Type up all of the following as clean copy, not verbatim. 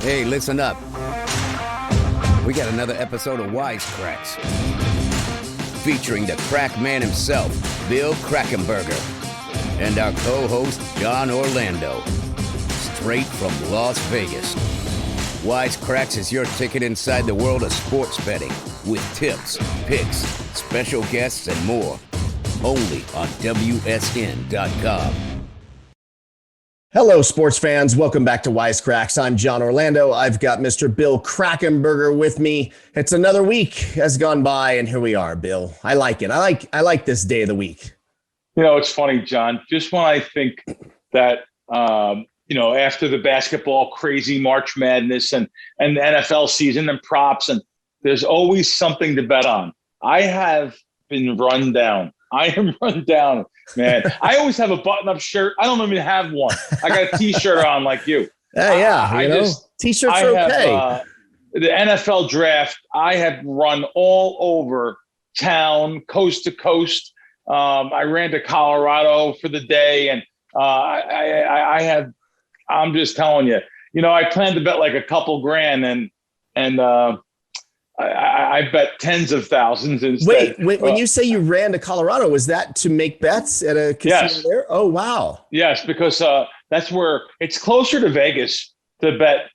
Hey, listen up. We got another episode of Wise Kracks, featuring the crack man himself, Bill Krackomberger, and our co-host, Jon Orlando, straight from Las Vegas. Wise Kracks is your ticket inside the world of sports betting, with tips, picks, special guests, and more. Only on WSN.com. Hello, sports fans. Welcome back to Wise Kracks. I'm Jon Orlando. I've got Mr. Bill Krackomberger with me. It's another week has gone by, and here we are, Bill. I like it. I like this day of the week. You know, it's funny, Jon. Just when I think that, after the basketball crazy March Madness and the NFL season and props, and there's always something to bet on. I have been run down. I am run down, man. I always have a button-up shirt. I don't even have one. I got a T-shirt on like you. T-shirts are okay. The NFL draft, I have run all over town, coast to coast. I ran to Colorado for the day, and I'm just telling you, I planned to bet like a couple grand, and I bet tens of thousands instead. Wait, when you say you ran to Colorado, was that to make bets at a casino there? Oh, wow. Yes, because that's where it's closer to Vegas to bet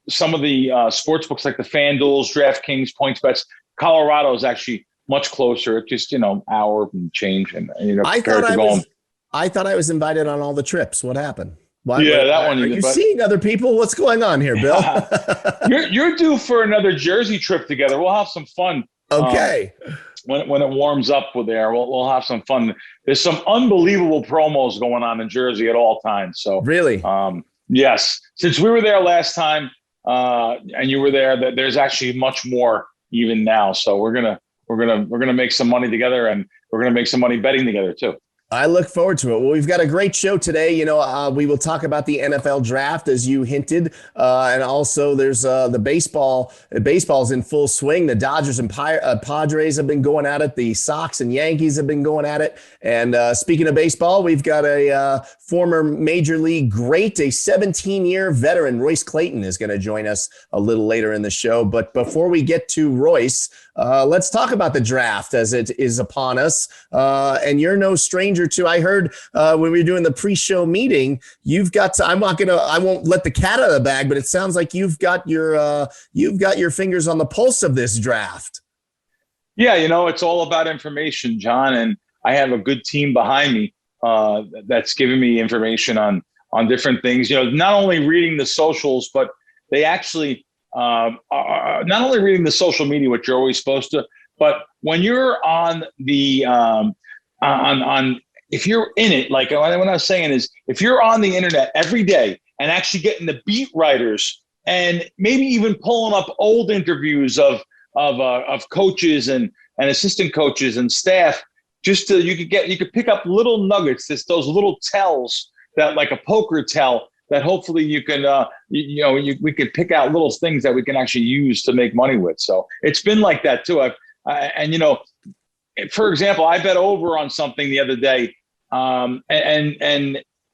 some of the sports books like the FanDuel's, DraftKings, PointsBets. Colorado is actually much closer. It's just, hour and change. And I thought I was invited on all the trips. What happened? That one. Are you seeing other people? What's going on here, Bill? You're due for another Jersey trip together. We'll have some fun. Okay. When it warms up with there, we'll have some fun. There's some unbelievable promos going on in Jersey at all times. So really, yes. Since we were there last time, and you were there, there's actually much more even now. So we're gonna make some money together, and we're gonna make some money betting together too. I look forward to it. Well, we've got a great show today. We will talk about the NFL draft, as you hinted. And also there's the baseball. Baseball's in full swing. The Dodgers and Padres have been going at it. The Sox and Yankees have been going at it. And speaking of baseball, we've got a former major league great, a 17-year veteran, Royce Clayton, is going to join us a little later in the show. But before we get to Royce, let's talk about the draft as it is upon us. And you're no stranger to, I heard when we were doing the pre-show meeting, I won't let the cat out of the bag, but it sounds like you've got your fingers on the pulse of this draft. Yeah. It's all about information, Jon, and I have a good team behind me that's giving me information on different things, not only reading the socials, but they actually are not only reading the social media, which you're always supposed to, but when you're on the if you're in it, like what I was saying is, if you're on the internet every day and actually getting the beat writers and maybe even pulling up old interviews of coaches and assistant coaches and staff, just to you could pick up little nuggets, those little tells that, like a poker tell, that hopefully you can we could pick out little things that we can actually use to make money with. So it's been like that too. For example, I bet over on something the other day, and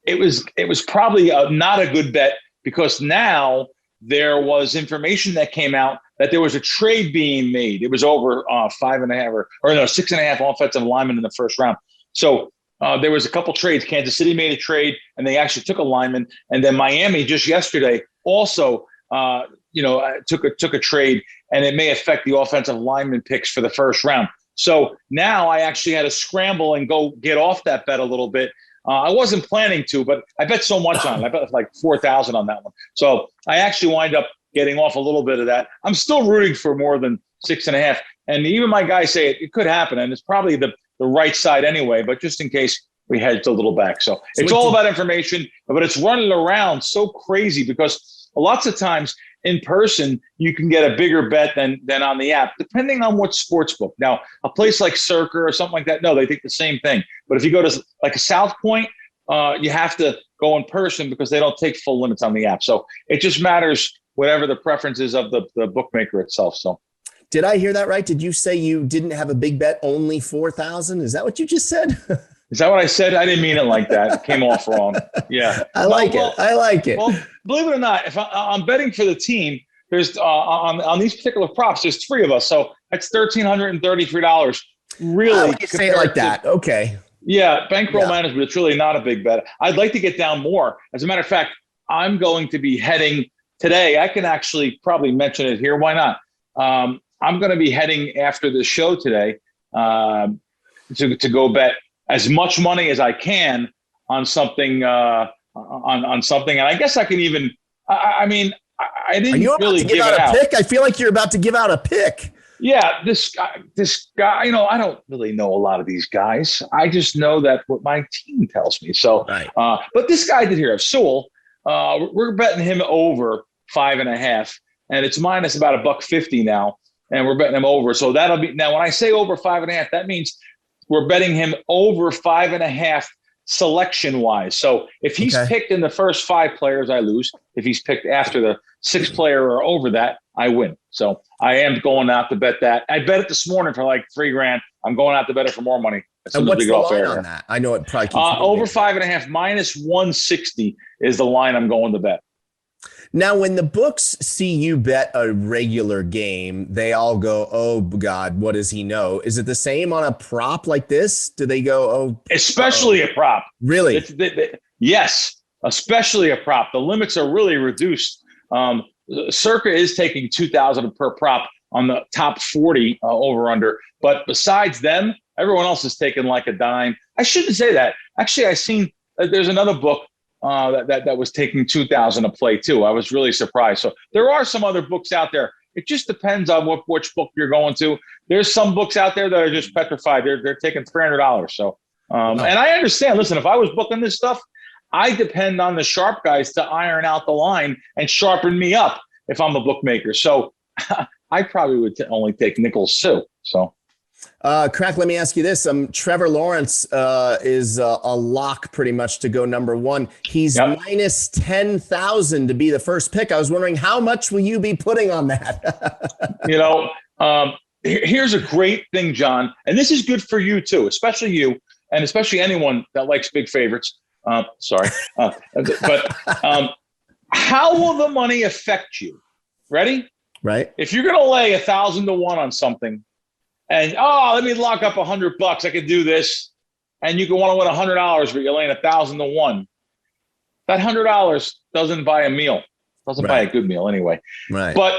it was probably not a good bet, because now there was information that came out that there was a trade being made. It was over 5.5 or 6.5 offensive linemen in the first round. So there was a couple trades. Kansas City made a trade, and they actually took a lineman, and then Miami just yesterday also took a trade, and it may affect the offensive lineman picks for the first round. So now I actually had to scramble and go get off that bet a little bit. I wasn't planning to, but I bet so much on it. I bet like 4,000 on that one. So I actually wind up getting off a little bit of that. I'm still rooting for more than 6.5. And even my guys say it could happen, and it's probably the right side anyway, but just in case we head a little back. So it's all about information, but it's running around so crazy, because lots of times in person, you can get a bigger bet than on the app, depending on what sports book. Now, a place like Circa or something like that, no, they think the same thing. But if you go to like a South Point, you have to go in person, because they don't take full limits on the app. So it just matters whatever the preference is of the bookmaker itself. So, did I hear that right? Did you say you didn't have a big bet, only 4,000? Is that what you just said? Is that what I said? I didn't mean it like that. It came off wrong. Yeah. I like it. I like it. Well, believe it or not, if I'm betting for the team, there's on these particular props, there's 3 of us. So that's $1,333. Really? You say it like that. Okay. Yeah. Bankroll management, it's really not a big bet. I'd like to get down more. As a matter of fact, I'm going to be heading today. I can actually probably mention it here. Why not? I'm going to be heading after the show today to go bet as much money as I can on something, on something. And I guess I can even, I mean, I didn't really give it out. Pick? I feel like you're about to give out a pick. Yeah, this guy, you know, I don't really know a lot of these guys. I just know that what my team tells me. So, right. But this guy did here, Sewell, we're betting him over 5.5, and it's minus about $1.50 now. And we're betting him over. So that'll be, now when I say over 5.5, that means we're betting him over 5.5 selection wise. So if he's picked in the first 5 players, I lose. If he's picked after the 6th player or over that, I win. So I am going out to bet that. I bet it this morning for like $3,000. I'm going out to bet it for more money. And what's the line on that? I know it probably keeps over 5.5 minus 160 is the line I'm going to bet. Now, when the books see you bet a regular game, they all go, oh, God, what does he know? Is it the same on a prop like this? Do they go, oh? Especially a prop. Really? Yes, especially a prop. The limits are really reduced. Circa is taking $2,000 per prop on the top 40 over under. But besides them, everyone else is taking like a dime. I shouldn't say that. Actually, I seen there's another book that was taking $2,000 a play too. I was really surprised. So there are some other books out there. It just depends on which book you're going to. There's some books out there that are just petrified. They're taking $300. So and I understand. Listen, if I was booking this stuff, I depend on the sharp guys to iron out the line and sharpen me up if I'm a bookmaker. So I probably would only take nickels too. So. Crack, let me ask you this. Trevor Lawrence is a lock pretty much to go number 1. He's minus 10,000 to be the first pick. I was wondering, how much will you be putting on that? You know, here's a great thing, John, and this is good for you too, especially you, and especially anyone that likes big favorites. But how will the money affect you? Ready? Right. If you're going to lay 1,000 to 1 on something, and let me lock up $100. I could do this, and you can want to win $100, but you're laying 1,000 to 1. That $100 doesn't buy a meal. Doesn't buy a good meal anyway. Right. But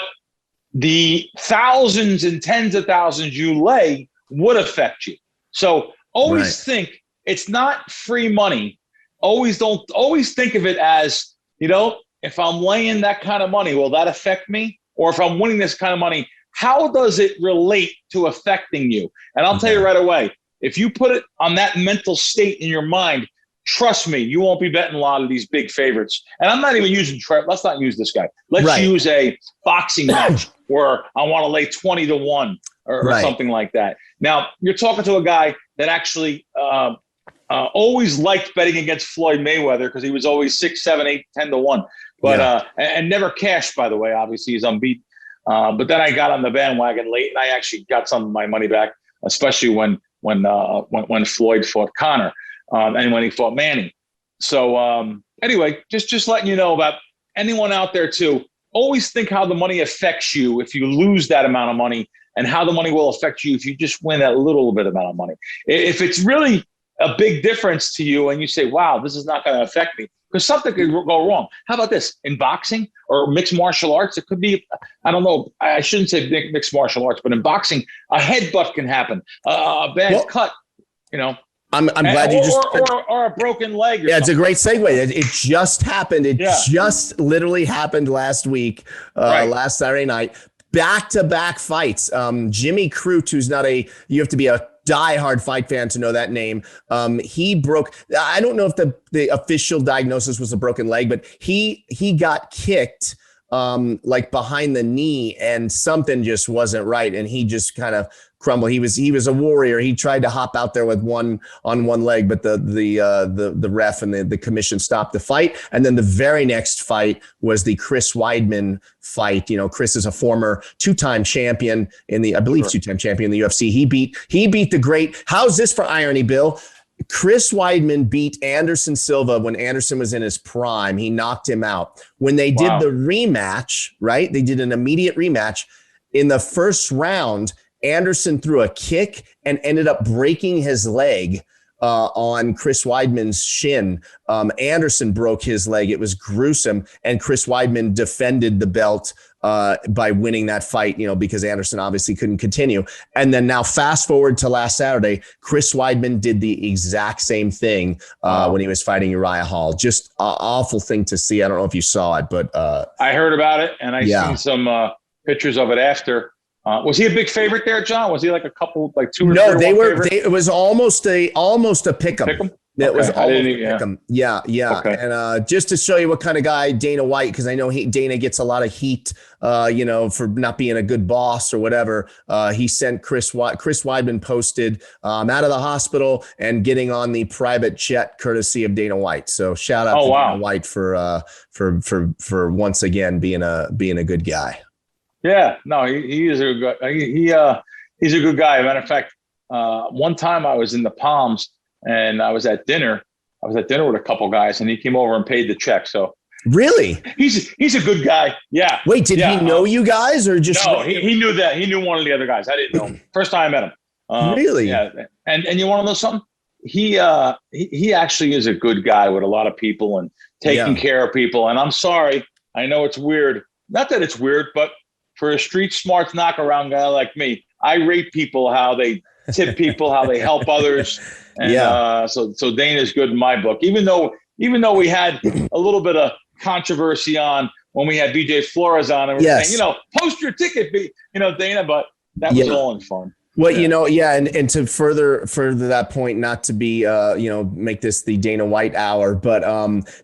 the thousands and tens of thousands you lay would affect you. So always think it's not free money. Always think of it as, you know, if I'm laying that kind of money, will that affect me? Or if I'm winning this kind of money, how does it relate to affecting you? And I'll tell you right away, if you put it on that mental state in your mind, trust me, you won't be betting a lot of these big favorites. And I'm not even using Trevor. Let's not use this guy. Let's use a boxing match where I want to lay 20 to 1 or something like that. Now, you're talking to a guy that actually always liked betting against Floyd Mayweather because he was always 6, 7, 8, 10 to 1. But and never cashed, by the way. Obviously, he's unbeaten. But then I got on the bandwagon late, and I actually got some of my money back, especially when Floyd fought Conor and when he fought Manny. So anyway, just letting you know about anyone out there too. Always think how the money affects you if you lose that amount of money, and how the money will affect you if you just win that little bit amount of money. If it's really a big difference to you, and you say, "Wow, this is not going to affect me," because something could go wrong. How about this? In boxing or mixed martial arts, it could be, I don't know, I shouldn't say mixed martial arts, but in boxing, a headbutt can happen, a bad cut, you know. I'm glad you just... Or a broken leg. It's a great segue. It just happened. It just literally happened last week, last Saturday night. Back-to-back fights. Jimmy Crute, who's not you have to be a diehard fight fan to know that name. He broke, I don't know if the official diagnosis was a broken leg, but he got kicked like behind the knee, and something just wasn't right, and he just kind of crumbled. He was a warrior. He tried to hop out there with one leg, but the ref and the commission stopped the fight. And then the very next fight was the Chris Weidman fight. You know, Chris is a former two-time champion two-time champion in the UFC. He beat the great. How's this for irony, Bill? Chris Weidman beat Anderson Silva when Anderson was in his prime. He knocked him out. When they did the rematch, right? They did an immediate rematch. In the first round, Anderson threw a kick and ended up breaking his leg on Chris Weidman's shin. Anderson broke his leg. It was gruesome. And Chris Weidman defended the belt by winning that fight, because Anderson obviously couldn't continue. And then now fast forward to last Saturday, Chris Weidman did the exact same thing when he was fighting Uriah Hall. Just an awful thing to see. I don't know if you saw it, but I heard about it and I seen some pictures of it after. Was he a big favorite there, John? Was he like a couple, like two or no, three? No, it was almost a pick 'em. Pick 'em? It was Okay. almost a pick 'em. Yeah. Okay. And just to show you what kind of guy Dana White, because I know Dana gets a lot of heat, for not being a good boss or whatever. He sent Chris Weidman posted out of the hospital and getting on the private jet courtesy of Dana White. So shout out to Dana White for once again being a good guy. Yeah, no, he is a good. He's a good guy. Matter of fact, one time I was in the Palms and I was at dinner. I was at dinner with a couple guys, and he came over and paid the check. So really, he's a good guy. Yeah. Wait, did he know you guys or just? No, he knew that. He knew one of the other guys. I didn't know him. First time I met him. Really? Yeah. And you want to know something? He actually is a good guy with a lot of people and taking care of people. And I'm sorry, I know it's weird. Not that it's weird, but for a street smart knockaround guy like me, I rate people how they tip people, how they help others. And so Dana's good in my book. Even though we had a little bit of controversy on when we had BJ Flores on and we were saying, post your ticket, Dana, but that was all in fun. Well, and to further that point, not to be, make this the Dana White hour, but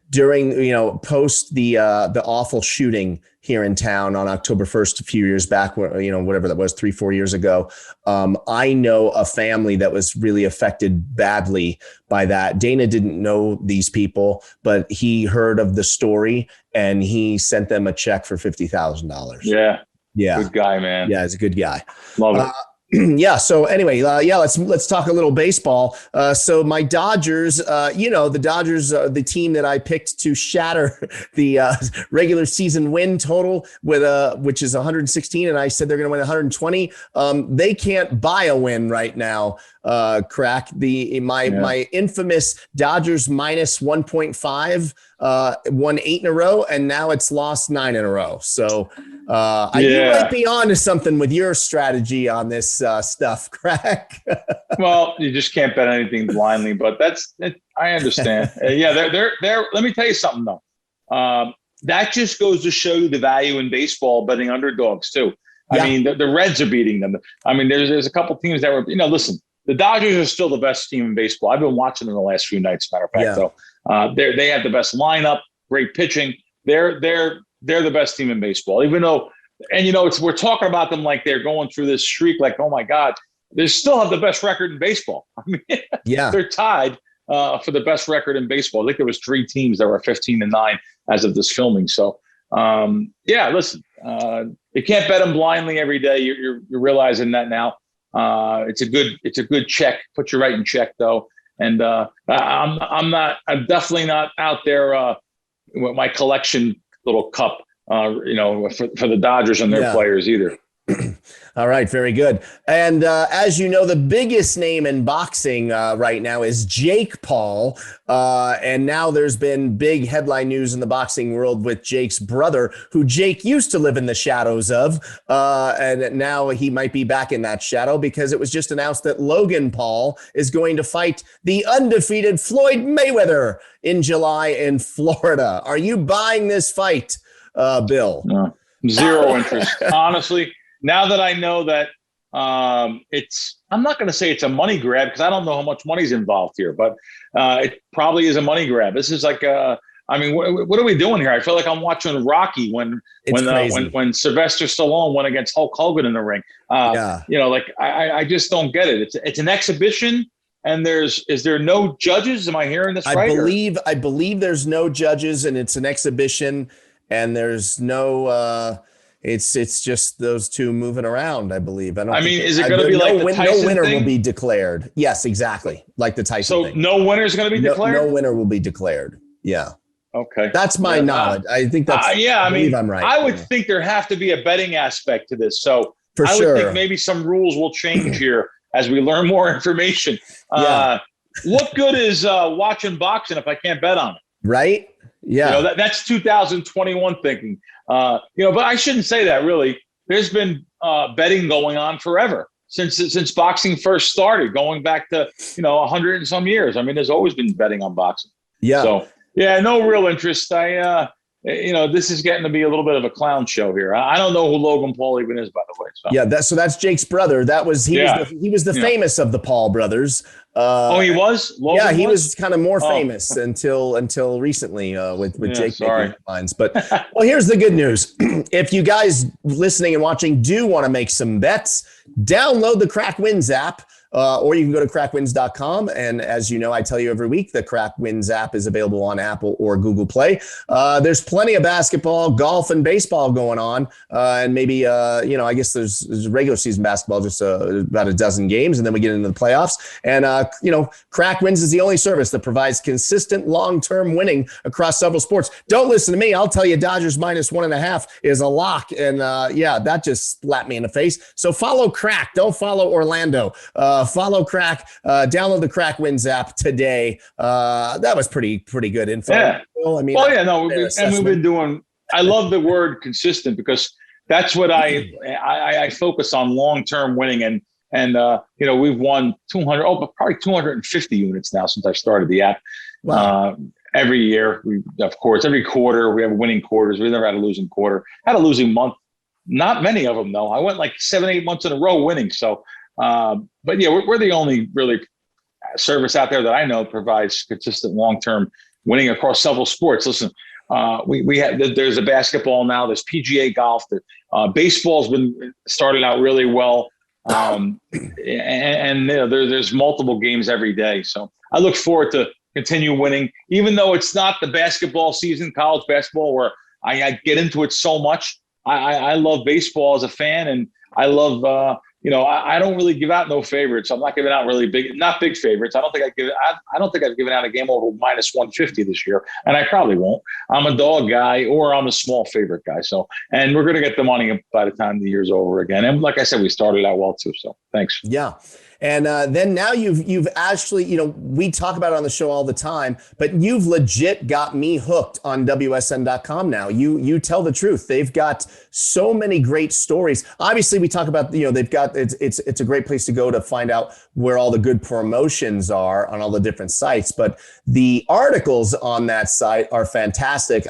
during, post the awful shooting here in town on October 1st, a few years back, whatever that was, 3-4 years ago, I know a family that was really affected badly by that. Dana didn't know these people, but he heard of the story and he sent them a check for $50,000. Yeah. Good guy, man. Yeah, he's a good guy. Love it. Yeah. So anyway, let's talk a little baseball. So my Dodgers, the Dodgers, the team that I picked to shatter the regular season win total which is 116, and I said they're going to win 120. They can't buy a win right now. Crack my infamous Dodgers minus 1.5 won 8 in a row, and now it's lost 9 in a row. So you might be on to something with your strategy on this stuff, Crack. Well, you just can't bet anything blindly, but I understand. They're let me tell you something though. That just goes to show you the value in baseball betting underdogs too. I mean, the Reds are beating them. I mean, there's a couple teams that were, listen, the Dodgers are still the best team in baseball. I've been watching them the last few nights, matter of fact. So they have the best lineup, great pitching. They're the best team in baseball, even though, and we're talking about them like they're going through this streak, like, oh my God, they still have the best record in baseball. I mean, they're tied for the best record in baseball. I think there was 3 teams that were 15-9 as of this filming. So listen, you can't bet them blindly every day. You're realizing that now. It's a good check. Put you right in check though. And I'm definitely not out there with my collection little cup, for the Dodgers and their players either. All right. Very good. And as you know, the biggest name in boxing right now is Jake Paul. And now there's been big headline news in the boxing world with Jake's brother, who Jake used to live in the shadows of. And now he might be back in that shadow because it was just announced that Logan Paul is going to fight the undefeated Floyd Mayweather in July in Florida. Are you buying this fight, Bill? No, zero interest. Honestly. Now that I know that I'm not going to say it's a money grab because I don't know how much money's involved here, but it probably is a money grab. This is like, what are we doing here? I feel like I'm watching Rocky when Sylvester Stallone went against Hulk Hogan in the ring. I just don't get it. It's an exhibition, and is there no judges? Am I hearing this right? I believe there's no judges, and it's an exhibition, and there's no. it's just those two moving around, I believe. I mean, is it going to be like the Tyson no winner thing? will be declared. Yes, exactly. Like the Tyson thing. So no winner is going to be declared? No winner will be declared. Yeah. Okay. That's my knowledge. I think that's, I believe I'm right. I would think there have to be a betting aspect to this. So for I sure. would think maybe some rules will change here as we learn more information. Yeah. What good is watching boxing if I can't bet on it? Right. Yeah. You know, that's 2021 thinking. But I shouldn't say that really. There's been betting going on forever since boxing first started, going back to 100 and some years. I mean, there's always been betting on boxing. Yeah. So yeah, no real interest. This is getting to be a little bit of a clown show here. I don't know who Logan Paul even is, by the way. So. Yeah, that's Jake's brother. He was the famous of the Paul brothers. He was. Logan he was kind of more famous until recently with Jake making headlines. But well, here's the good news: if you guys listening and watching do want to make some bets, download the Crack Wins app. Or you can go to crackwins.com. And as you know, I tell you every week, the Crack Wins app is available on Apple or Google Play. There's plenty of basketball, golf, and baseball going on. And maybe, I guess there's regular season basketball, just about a dozen games. And then we get into the playoffs. And, Crack Wins is the only service that provides consistent long-term winning across several sports. Don't listen to me. I'll tell you Dodgers -1.5 is a lock. And, that just slapped me in the face. So follow Crack. Don't follow Orlando. Follow Crack, download the Crack Wins app today. That was pretty good info. Yeah. I mean, we've been doing, I love the word consistent because that's what I focus on, long-term winning. And we've won probably 250 units now since I started the app. Wow. Every year, every quarter, we have winning quarters. We've never had a losing quarter. Had a losing month. Not many of them, though. I went like 7-8 months in a row winning. So, but yeah, we're the only really service out there that I know provides consistent long-term winning across several sports. Listen, there's a basketball now, there's PGA golf, baseball's been started out really well. There's multiple games every day. So I look forward to continue winning, even though it's not the basketball season, college basketball, where I get into it so much. I love baseball as a fan, and I love, I don't really give out no favorites. I'm not giving out really not big favorites. I don't think I've given out a game over -150 this year, and I probably won't. I'm a dog guy, or I'm a small favorite guy. So, and we're going to get the money by the time the year's over again. And like I said, we started out well too. So thanks. Yeah. And then now you've actually, we talk about it on the show all the time, but you've legit got me hooked on WSN.com now. You tell the truth. They've got so many great stories. Obviously, we talk about, they've got, it's a great place to go to find out where all the good promotions are on all the different sites. But the articles on that site are fantastic.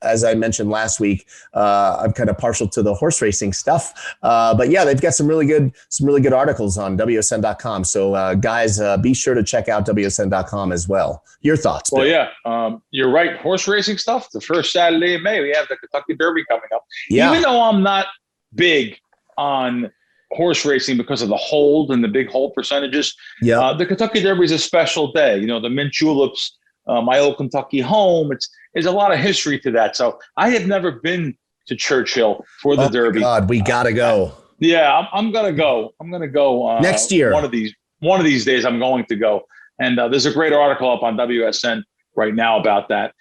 As I mentioned last week, I'm kind of partial to the horse racing stuff. But yeah, they've got some really good articles on WSN.com. So guys, be sure to check out WSN.com as well. Your thoughts, Bill? Well, yeah, you're right. Horse racing stuff. The first Saturday in May, we have the Kentucky Derby coming up. Yeah. Even though I'm not big on horse racing because of the hold and the big hold percentages, the Kentucky Derby is a special day. The mint juleps, my old Kentucky home. There's a lot of history to that. So I have never been to Churchill for the Derby. God, we gotta go. Yeah, I'm gonna go. I'm gonna go next year. One of these days, I'm going to go. And there's a great article up on WSN right now about that,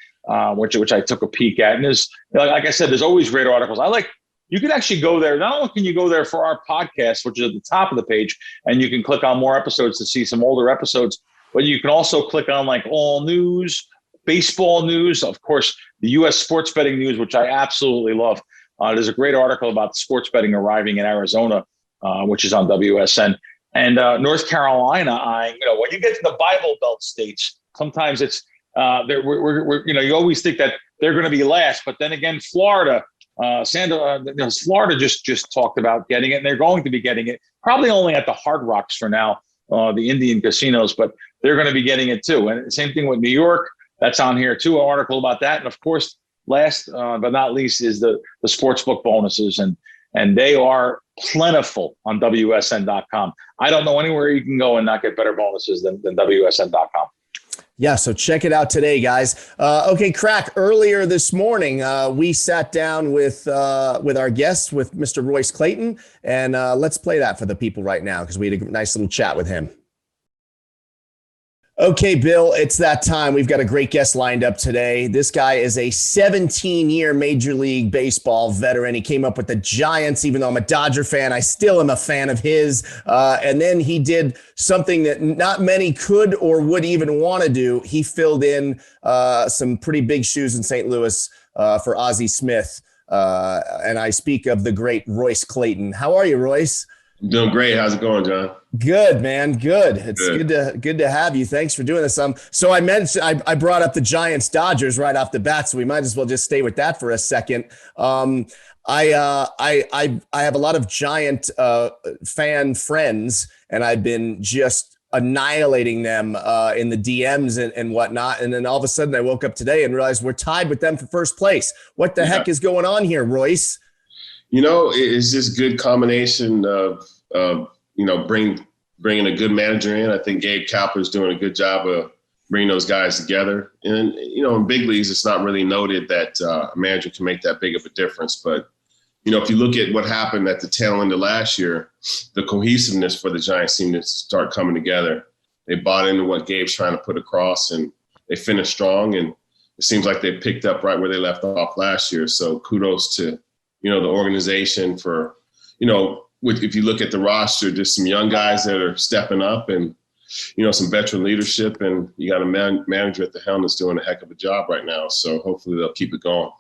which I took a peek at. And there's, like I said, there's always great articles. You can actually go there. Not only can you go there for our podcast, which is at the top of the page, and you can click on more episodes to see some older episodes, but you can also click on like all news, baseball news, of course, the U.S. sports betting news, which I absolutely love. There's a great article about sports betting arriving in Arizona, which is on WSN. And North Carolina, when you get to the Bible Belt states, sometimes it's you always think that they're going to be last, but then again, Florida, Florida just talked about getting it, and they're going to be getting it, probably only at the Hard Rocks for now, the Indian casinos, but they're going to be getting it too. And same thing with New York, that's on here too, an article about that. And of course, last but not least is the sportsbook bonuses, and they are plentiful on WSN.com. I don't know anywhere you can go and not get better bonuses than WSN.com. Yeah, so check it out today, guys. Okay, Crack. Earlier this morning, we sat down with our guest, with Mr. Royce Clayton, and let's play that for the people right now because we had a nice little chat with him. Okay, Bill, it's that time. We've got a great guest lined up today. This guy is a 17-year Major League Baseball veteran. He came up with the Giants, even though I'm a Dodger fan. I still am a fan of his. And then he did something that not many could or would even want to do. He filled in some pretty big shoes in St. Louis for Ozzie Smith. And I speak of the great Royce Clayton. How are you, Royce? I'm doing great. How's it going, John? Good, man. Good. It's good to have you. Thanks for doing this. So I mentioned I brought up the Giants Dodgers right off the bat, so we might as well just stay with that for a second. I have a lot of Giant fan friends, and I've been just annihilating them in the DMs and whatnot. And then all of a sudden, I woke up today and realized we're tied with them for first place. What the heck is going on here, Royce? You know, it's just good combination of bringing a good manager in. I think Gabe Kapler's doing a good job of bringing those guys together. And, in big leagues, it's not really noted that a manager can make that big of a difference. But, if you look at what happened at the tail end of last year, the cohesiveness for the Giants seemed to start coming together. They bought into what Gabe's trying to put across, and they finished strong. And it seems like they picked up right where they left off last year. So kudos to the organization for, if you look at the roster, just some young guys that are stepping up and, some veteran leadership, and you got a manager at the helm that's doing a heck of a job right now. So hopefully they'll keep it going.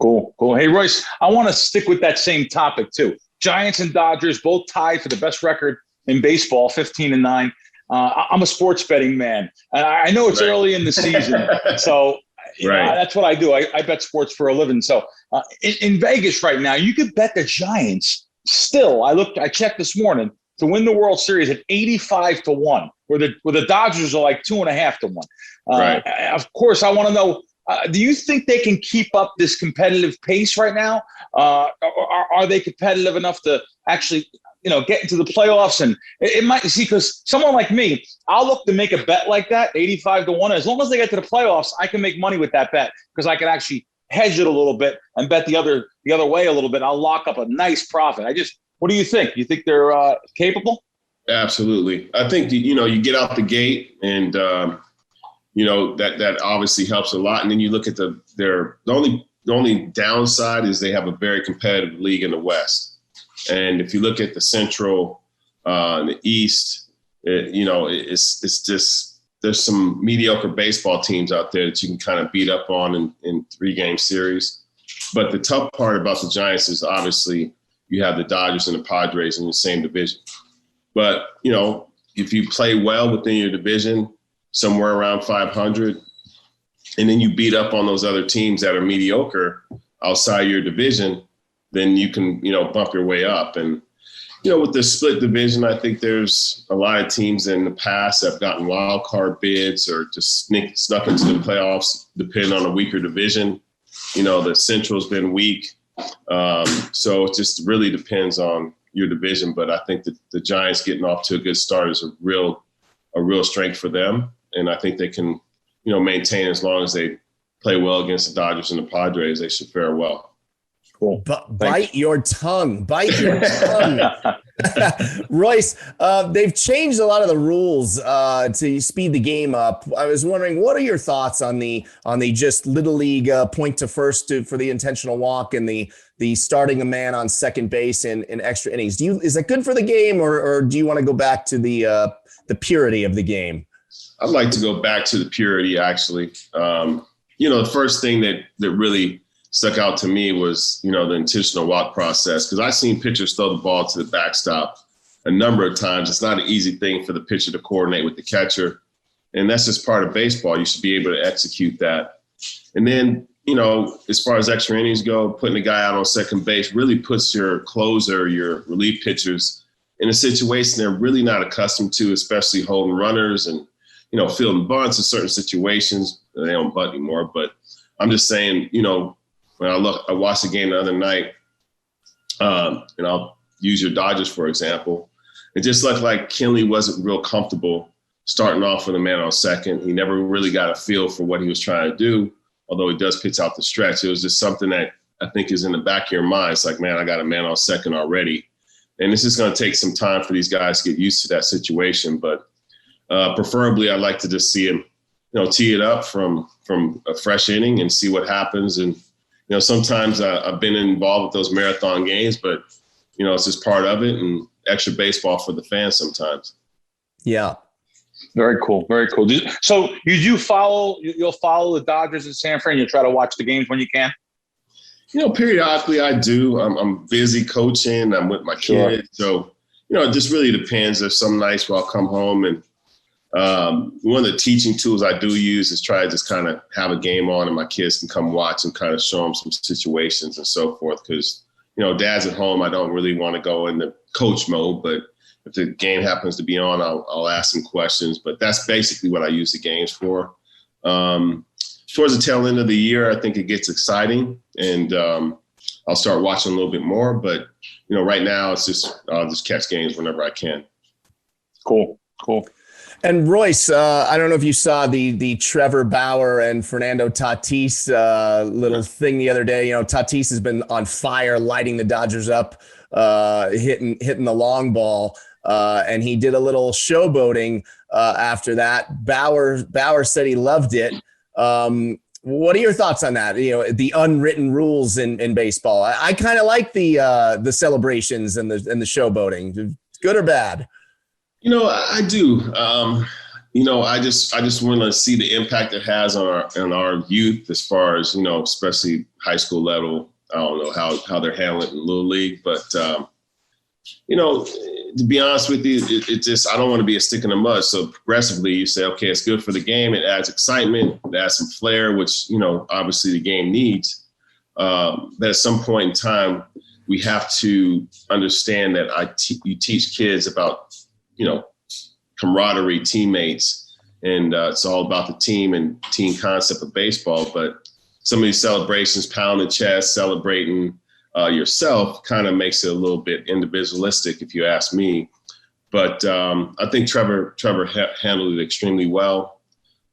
Cool. Hey, Royce, I want to stick with that same topic too. Giants and Dodgers both tied for the best record in baseball, 15-9. I'm a sports betting man, and I know it's early in the season, so that's what I do. I bet sports for a living. So in Vegas right now, you could bet the Giants still. I checked this morning to win the World Series at 85-1, where the Dodgers are like 2.5-1. Of course, I want to know, do you think they can keep up this competitive pace right now? Are they competitive enough to actually, get into the playoffs? And it might because someone like me, I'll look to make a bet like that, 85-1. As long as they get to the playoffs, I can make money with that bet because I can actually hedge it a little bit and bet the other way a little bit. I'll lock up a nice profit. What do you think? You think they're capable? Absolutely. I think, you get out the gate and, that obviously helps a lot. And then you look at the only downside is they have a very competitive league in the West. And if you look at the Central, the East, it's just there's some mediocre baseball teams out there that you can kind of beat up on in 3-game series. But the tough part about the Giants is obviously you have the Dodgers and the Padres in the same division. But, if you play well within your division, somewhere around 500, and then you beat up on those other teams that are mediocre outside your division, then you can, bump your way up. And, with the split division, I think there's a lot of teams in the past that have gotten wild card bids or just snuck into the playoffs, depending on a weaker division. The Central's been weak. So it just really depends on your division. But I think that the Giants getting off to a good start is a real strength for them. And I think they can, maintain as long as they play well against the Dodgers and the Padres, they should fare well. Cool. Bite your tongue. Royce, they've changed a lot of the rules to speed the game up. I was wondering, what are your thoughts on the just little league point to first for the intentional walk and the starting a man on second base in extra innings? Is that good for the game, or do you want to go back to the purity of the game? I'd like to go back to the purity, actually. The first thing that really stuck out to me was, the intentional walk process, because I've seen pitchers throw the ball to the backstop a number of times. It's not an easy thing for the pitcher to coordinate with the catcher, and that's just part of baseball. You should be able to execute that. And then, as far as extra innings go, putting a guy out on second base really puts your closer, your relief pitchers in a situation they're really not accustomed to, especially holding runners and, fielding bunts in certain situations. They don't bunt anymore, but I'm just saying, when I watched the game the other night, and I'll use your Dodgers, for example, it just looked like Kenley wasn't real comfortable starting off with a man on second. He never really got a feel for what he was trying to do, although he does pitch out the stretch. It was just something that I think is in the back of your mind. It's like, man, I got a man on second already. And it's just going to take some time for these guys to get used to that situation. But preferably, I'd like to just see him, tee it up from a fresh inning and see what happens. And, sometimes I've been involved with those marathon games, but, it's just part of it and extra baseball for the fans sometimes. Yeah. Very cool. Very cool. So you'll follow the Dodgers in San Fran. You'll try to watch the games when you can? Periodically I do. I'm busy coaching. I'm with my kids. So, it just really depends. There's some nights where I'll come home and one of the teaching tools I do use is try to just kind of have a game on and my kids can come watch and kind of show them some situations and so forth. Because, dad's at home. I don't really want to go in the coach mode, but if the game happens to be on, I'll ask some questions. But that's basically what I use the games for. Towards the tail end of the year, I think it gets exciting and I'll start watching a little bit more. But, right now I'll just catch games whenever I can. Cool. And Royce, I don't know if you saw the Trevor Bauer and Fernando Tatis little thing the other day. Tatis has been on fire, lighting the Dodgers up, hitting the long ball, and he did a little showboating after that. Bauer said he loved it. What are your thoughts on that? The unwritten rules in baseball. I kind of like the celebrations and the showboating. Good or bad? I do. I just want to see the impact it has on our youth as far as, especially high school level. I don't know how they're handling it in Little League, but, to be honest with you, it just, I don't want to be a stick in the mud. So progressively you say, okay, it's good for the game. It adds excitement. It adds some flair, which, obviously the game needs. But at some point in time, we have to understand that you teach kids about, camaraderie, teammates, and it's all about the team and team concept of baseball. But some of these celebrations, pounding chest, celebrating yourself kind of makes it a little bit individualistic, if you ask me. But I think Trevor handled it extremely well.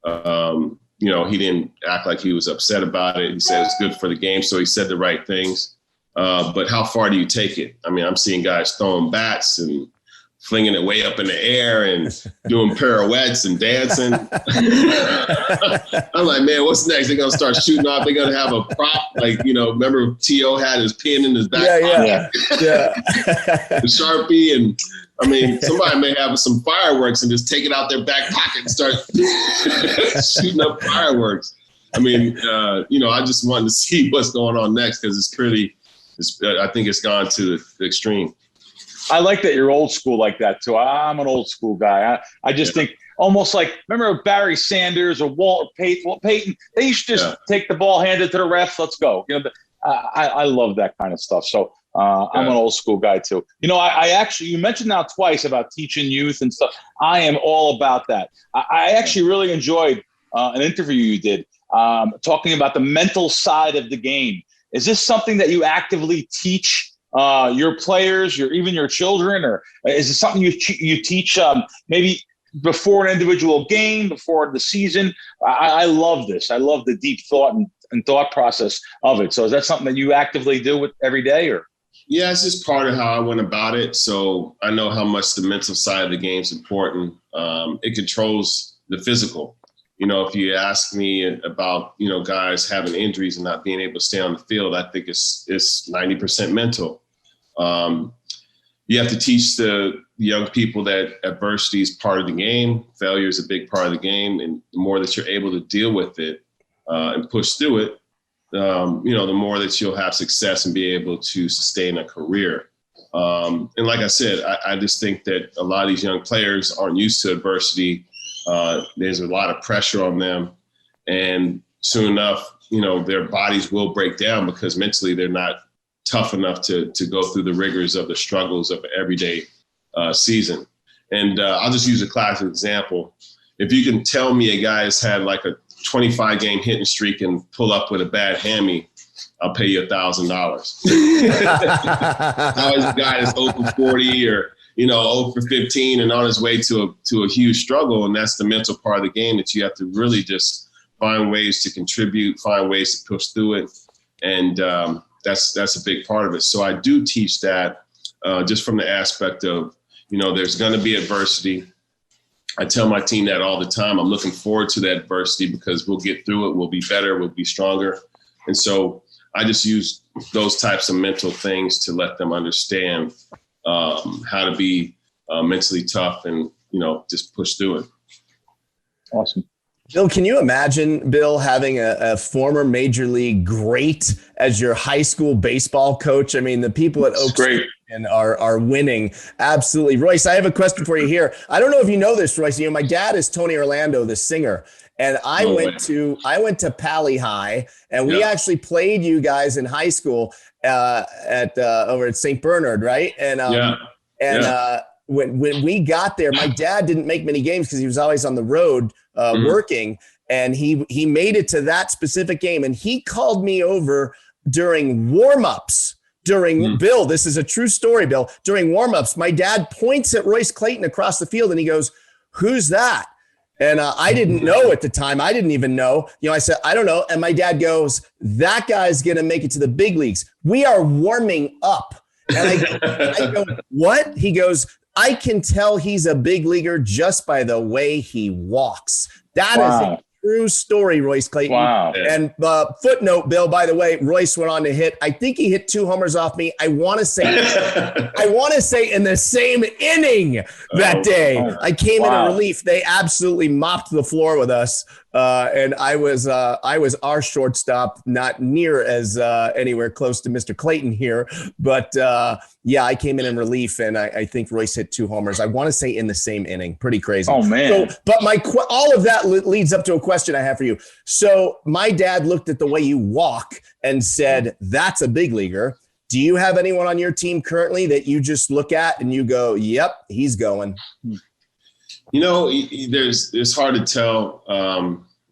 He didn't act like he was upset about it. He said it's good for the game, so he said the right things. But how far do you take it? I mean, I'm seeing guys throwing bats and flinging it way up in the air and doing pirouettes and dancing. I'm like, man, what's next? They're going to start shooting off. They're going to have a prop. Like, remember T.O. had his pin in his back pocket? Yeah. The Sharpie. And, somebody may have some fireworks and just take it out their back pocket and start shooting up fireworks. I just wanted to see what's going on next because I think it's gone to the extreme. I like that you're old school like that too. I'm an old school guy. I just think almost like, remember Barry Sanders or Walter Payton? They used to just take the ball, hand it to the refs, let's go. I love that kind of stuff. So I'm an old school guy too. I actually, you mentioned now twice about teaching youth and stuff. I am all about that. I actually really enjoyed an interview you did talking about the mental side of the game. Is this something that you actively teach your players, even your children, or is it something you teach maybe before an individual game, before the season? I love this. I love the deep thought and thought process of it. So is that something that you actively do every day, or? Yeah, it's just part of how I went about it. So I know how much the mental side of the game is important. It controls the physical. If you ask me about, guys having injuries and not being able to stay on the field, I think it's 90% mental. You have to teach the young people that adversity is part of the game. Failure is a big part of the game. And the more that you're able to deal with it and push through it, the more that you'll have success and be able to sustain a career. And like I said, I just think that a lot of these young players aren't used to adversity. There's a lot of pressure on them. And soon enough, their bodies will break down because mentally they're not tough enough to go through the rigors of the struggles of an everyday season. And I'll just use a classic example. If you can tell me a guy has had like a 25-game hitting streak and pull up with a bad hammy, I'll pay you $1,000. How is a guy that's over 40 or 0 for 15 and on his way to a huge struggle. And that's the mental part of the game that you have to really just find ways to contribute, find ways to push through it. And that's a big part of it. So I do teach that just from the aspect of, there's going to be adversity. I tell my team that all the time. I'm looking forward to that adversity because we'll get through it. We'll be better. We'll be stronger. And so I just use those types of mental things to let them understand how to be mentally tough and, just push through it. Awesome. Bill, can you imagine, Bill, having a former major league great as your high school baseball coach? I mean, the people at Oak Street are winning. Absolutely. Royce, I have a question for you here. I don't know if you know this, Royce. My dad is Tony Orlando, the singer. And I went to Pally High, and we actually played you guys in high school over at St. Bernard, right? When we got there, my dad didn't make many games because he was always on the road working, and he made it to that specific game, and he called me over during warm-ups. Bill, this is a true story, Bill. During warm-ups, my dad points at Royce Clayton across the field, and he goes, "Who's that?" And I didn't know at the time. I didn't even know. I said, "I don't know." And my dad goes, "That guy's going to make it to the big leagues. We are warming up." And I go, "What?" He goes, "I can tell he's a big leaguer just by the way he walks." That is a true story, Royce Clayton. Wow. And footnote, Bill, by the way, Royce went on to hit, I think he hit 2 homers off me. I want to say in the same inning that day. I came in relief. They absolutely mopped the floor with us. And I was our shortstop, not near as anywhere close to Mr. Clayton here. But I came in relief, and I think Royce hit 2 homers. I want to say in the same inning. Pretty crazy. Oh, man. So, but all of that leads up to a question I have for you. So my dad looked at the way you walk and said, "That's a big leaguer." Do you have anyone on your team currently that you just look at and you go, "Yep, he's going"? It's hard to tell,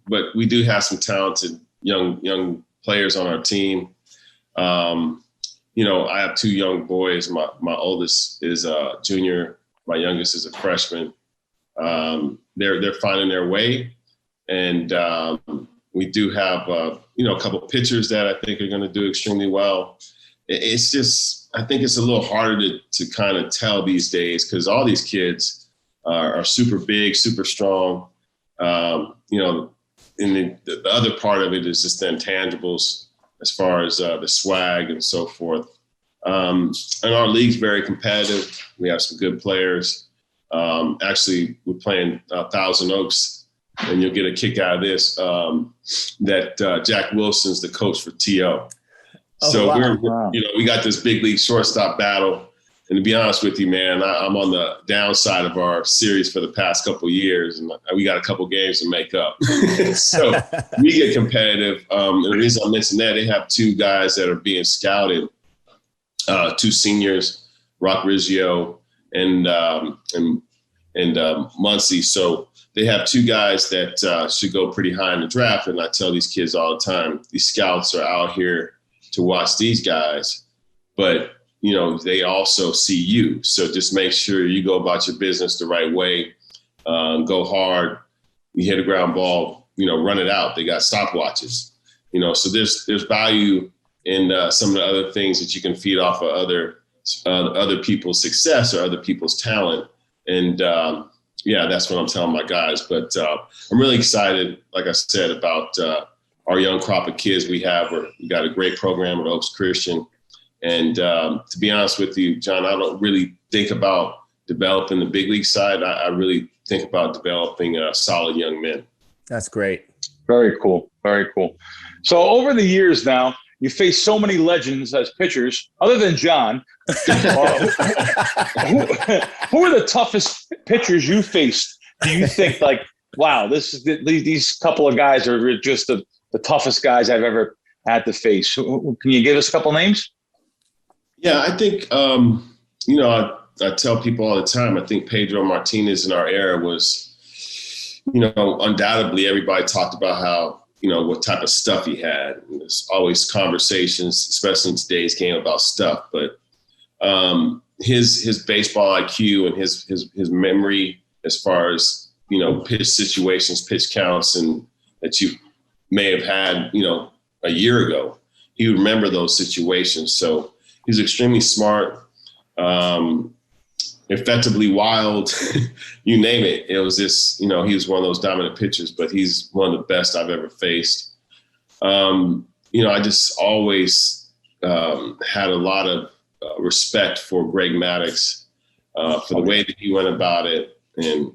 but we do have some talented young players on our team. I have 2 young boys. My oldest is a junior. My youngest is a freshman. They're finding their way, and we do have a couple pitchers that I think are going to do extremely well. It's just, I think it's a little harder to kind of tell these days because all these kids are super big, super strong. And the other part of it is just the intangibles as far as the swag and so forth. And our league's very competitive. We have some good players. Actually, we're playing Thousand Oaks, and you'll get a kick out of this, that Jack Wilson's the coach for TO. We got this big league shortstop battle. And to be honest with you, man, I'm on the downside of our series for the past couple of years, and we got a couple games to make up. So we get competitive. And the reason I mentioned that, they have 2 guys that are being scouted, 2 seniors, Rock Riggio and Muncie. So they have 2 guys that should go pretty high in the draft. And I tell these kids all the time, these scouts are out here to watch these guys, but they also see you. So just make sure you go about your business the right way. Go hard. You hit a ground ball, run it out. They got stopwatches, so there's value in some of the other things that you can feed off of other people's success or other people's talent. And that's what I'm telling my guys. But I'm really excited, like I said, about our young crop of kids we have. We got a great program at Oaks Christian. And to be honest with you, John, I don't really think about developing the big league side. I really think about developing solid young men. That's great. Very cool. Very cool. So over the years now, you face so many legends as pitchers, other than John. Who are the toughest pitchers you faced? Do you think wow, these couple of guys are just the toughest guys I've ever had to face? Can you give us a couple names? Yeah, I think, I tell people all the time, I think Pedro Martinez in our era was, undoubtedly everybody talked about how, what type of stuff he had. And there's always conversations, especially in today's game, about stuff. But, his baseball IQ and his memory as far as, pitch situations, pitch counts, and that you may have had, a year ago. He would remember those situations. So he's extremely smart, effectively wild, you name it. It was just, he was one of those dominant pitchers, but he's one of the best I've ever faced. I just always had a lot of respect for Greg Maddux, for the way that he went about it, and,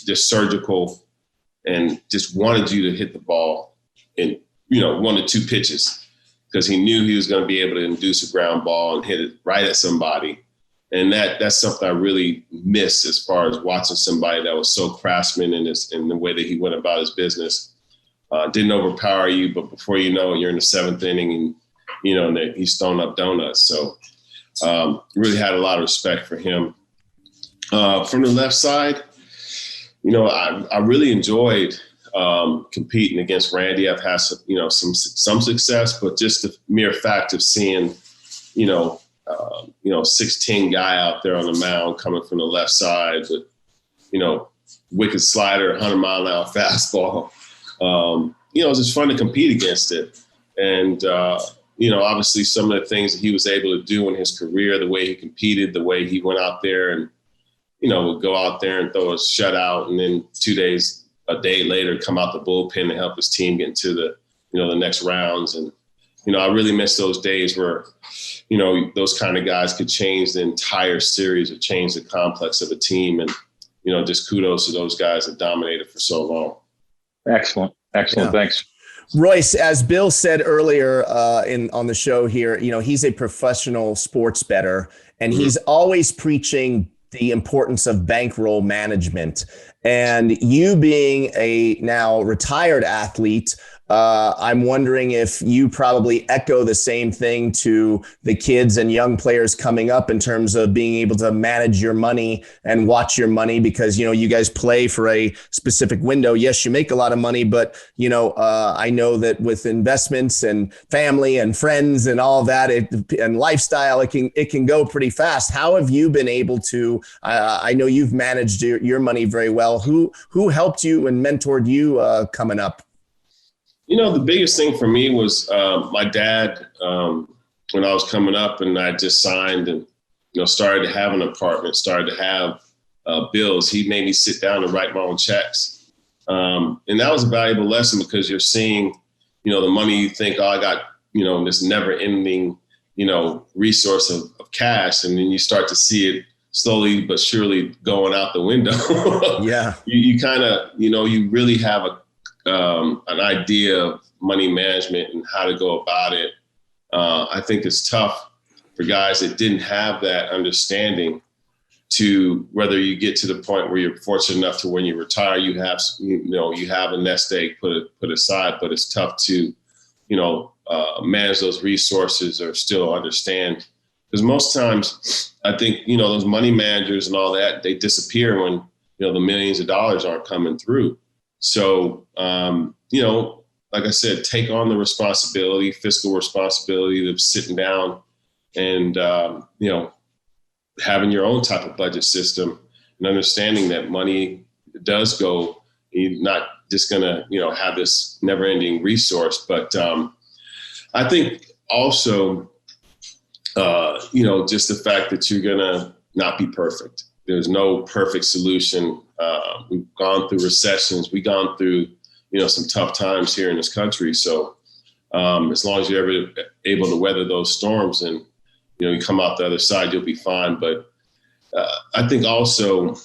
just surgical, and just wanted you to hit the ball in, 1 to 2 pitches, because he knew he was going to be able to induce a ground ball and hit it right at somebody. And that's something I really miss as far as watching somebody that was so craftsman in the way that he went about his business. Didn't overpower you, but before you know it, you're in the 7th inning and, and he's throwing up donuts. So really had a lot of respect for him. From the left side, I really enjoyed competing against Randy. I've had some success, but just the mere fact of seeing, 6'10" guy out there on the mound coming from the left side with, wicked slider, 100-mile-an-hour fastball. It was just fun to compete against it. And, obviously some of the things that he was able to do in his career, the way he competed, the way he went out there and, would go out there and throw a shutout, and then a day later, come out the bullpen to help his team get into the, the next rounds. And, I really miss those days where, those kind of guys could change the entire series or change the complex of a team. And, just kudos to those guys that dominated for so long. Excellent. Yeah. Thanks. Royce, as Bill said earlier on the show here, he's a professional sports bettor, and he's always preaching the importance of bankroll management. And you being a now retired athlete, I'm wondering if you probably echo the same thing to the kids and young players coming up in terms of being able to manage your money and watch your money, because, you guys play for a specific window. Yes, you make a lot of money, but, I know that with investments and family and friends and all that and lifestyle, it can go pretty fast. How have you been able to, I know you've managed your money very well. Who helped you and mentored you coming up? The biggest thing for me was my dad, when I was coming up and I just signed and, started to have an apartment, started to have bills. He made me sit down and write my own checks. And that was a valuable lesson, because you're seeing, the money you think, I got, this never ending, resource of cash. And then you start to see it slowly but surely going out the window. Yeah. You kind of, you really have an idea of money management and how to go about it. I think it's tough for guys that didn't have that understanding, to whether you get to the point where you're fortunate enough to when you retire, you have a nest egg put aside, but it's tough to, manage those resources or still understand. Because most times I think, those money managers and all that, they disappear when, the millions of dollars aren't coming through. So, like I said, take on the responsibility, fiscal responsibility of sitting down and, having your own type of budget system and understanding that money does go, you're not just going to, have this never ending resource. But I think also, just the fact that you're going to not be perfect. There's no perfect solution. We've gone through recessions. We've gone through, some tough times here in this country. So as long as you're ever able to weather those storms and, you come out the other side, you'll be fine. But I think also,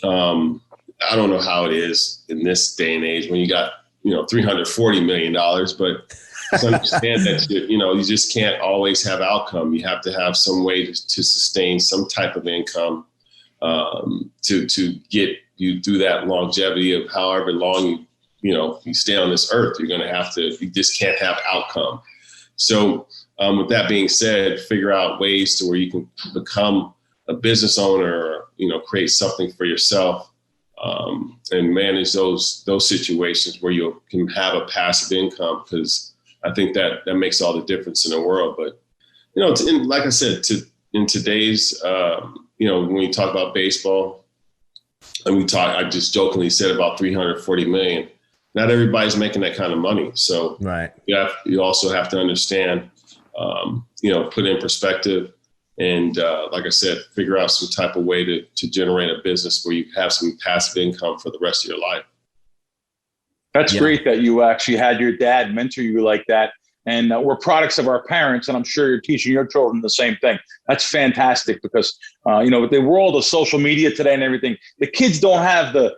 I don't know how it is in this day and age when you got, $340 million, but to understand that, you just can't always have outcome. You have to have some way to sustain some type of income to get you through that longevity of however long you stay on this earth. You just can't have outcome. So with that being said, figure out ways to where you can become a business owner, or, create something for yourself, and manage those situations where you can have a passive income, because I think that makes all the difference in the world. But, like I said, in today's, when we talk about baseball, and I just jokingly said about 340 million. Not everybody's making that kind of money. So right. You also have to understand, put in perspective and, like I said, figure out some type of way to generate a business where you have some passive income for the rest of your life. That's great that you actually had your dad mentor you like that. And we're products of our parents, and I'm sure you're teaching your children the same thing. That's fantastic because, with the world of social media today and everything, the kids don't have the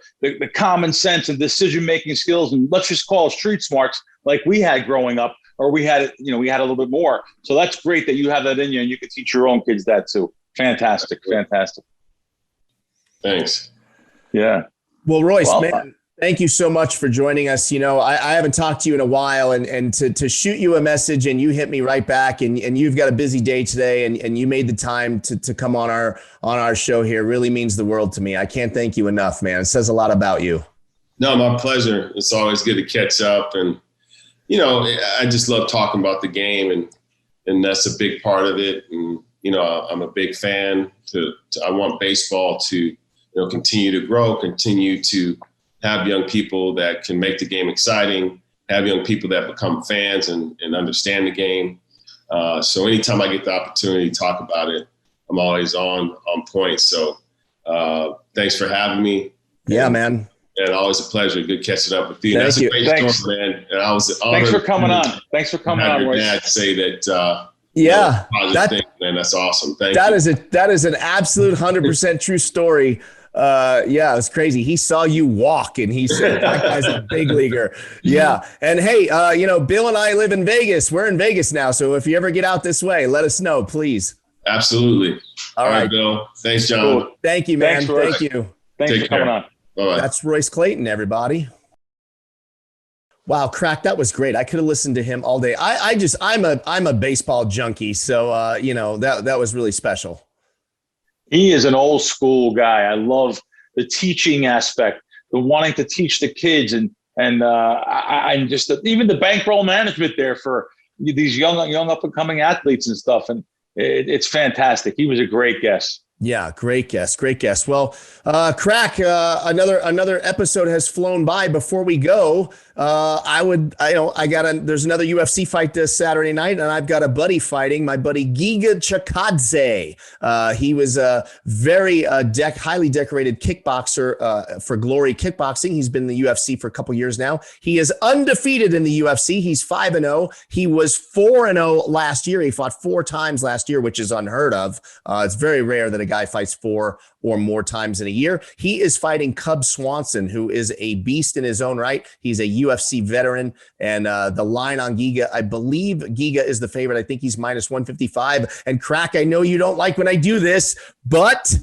common sense and decision-making skills, and let's just call it street smarts like we had growing up, or we had a little bit more. So that's great that you have that in you, and you can teach your own kids that too. Fantastic. Thanks. Yeah. Well, Royce, man. Thank you so much for joining us. I haven't talked to you in a while, and to shoot you a message and you hit me right back, and you've got a busy day today, and you made the time to come on our show here really means the world to me. I can't thank you enough, man. It says a lot about you. No, my pleasure. It's always good to catch up, and I just love talking about the game, and that's a big part of it. And I'm a big fan. I want baseball to continue to grow, continue to have young people that can make the game exciting, have young people that become fans and understand the game. So anytime I get the opportunity to talk about it, I'm always on point. So thanks for having me. Yeah, man. And always a pleasure. Good catching up with you. Thank you. A great story, man. And I was honored. Thanks for coming on. Thanks for coming on, Royce. Dad say that. Man, that's awesome. Thank you. That is an absolute 100% true story. It was crazy. He saw you walk and he said, that guy's a big leaguer. Yeah. And hey, Bill and I live in Vegas. We're in Vegas now. So if you ever get out this way, let us know, please. Absolutely. All right, Bill. Thanks, John. Cool. Thank you, man. Thank you. Thanks for coming on. Bye-bye. That's Royce Clayton, everybody. Wow, Crack, that was great. I could have listened to him all day. I'm a baseball junkie. So, that was really special. He is an old school guy. I love the teaching aspect, the wanting to teach the kids, and I'm just even the bankroll management there for these young up and coming athletes and stuff. And it's fantastic. He was a great guest. Yeah, great guest. Well, Crack, another episode has flown by. Before we go, there's another UFC fight this Saturday night, and I've got a buddy fighting, my buddy Giga Chikadze. He was a very highly decorated kickboxer for Glory Kickboxing. He's been in the UFC for a couple years now. He is undefeated in the UFC. He's 5-0. He was 4-0 last year. He fought 4 times last year, which is unheard of. It's very rare that a guy fights 4 or more times in a year. He is fighting Cub Swanson, who is a beast in his own right. He's a UFC veteran, and the line on Giga, I believe Giga is the favorite. I think he's minus 155. And Crack, I know you don't like when I do this, but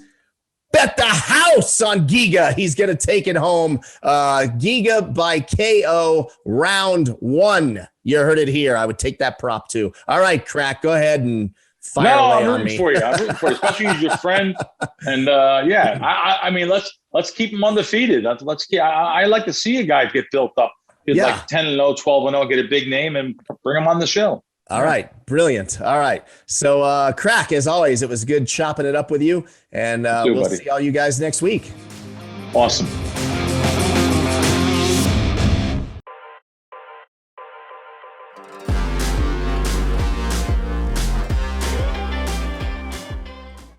bet the house on Giga. He's going to take it home. Giga by KO round 1. You heard it here. I would take that prop too. All right, Crack, go ahead and fire away I'm on rooting me. for you. I'm rooting for you, especially as your friend. And I mean, let's keep him undefeated. I like to see a guy get built up. Get like 10-0, 12-0, get a big name, and bring him on the show. All right, brilliant. All right, so Crack, as always, it was good chopping it up with you, and we'll see all you guys next week. Awesome.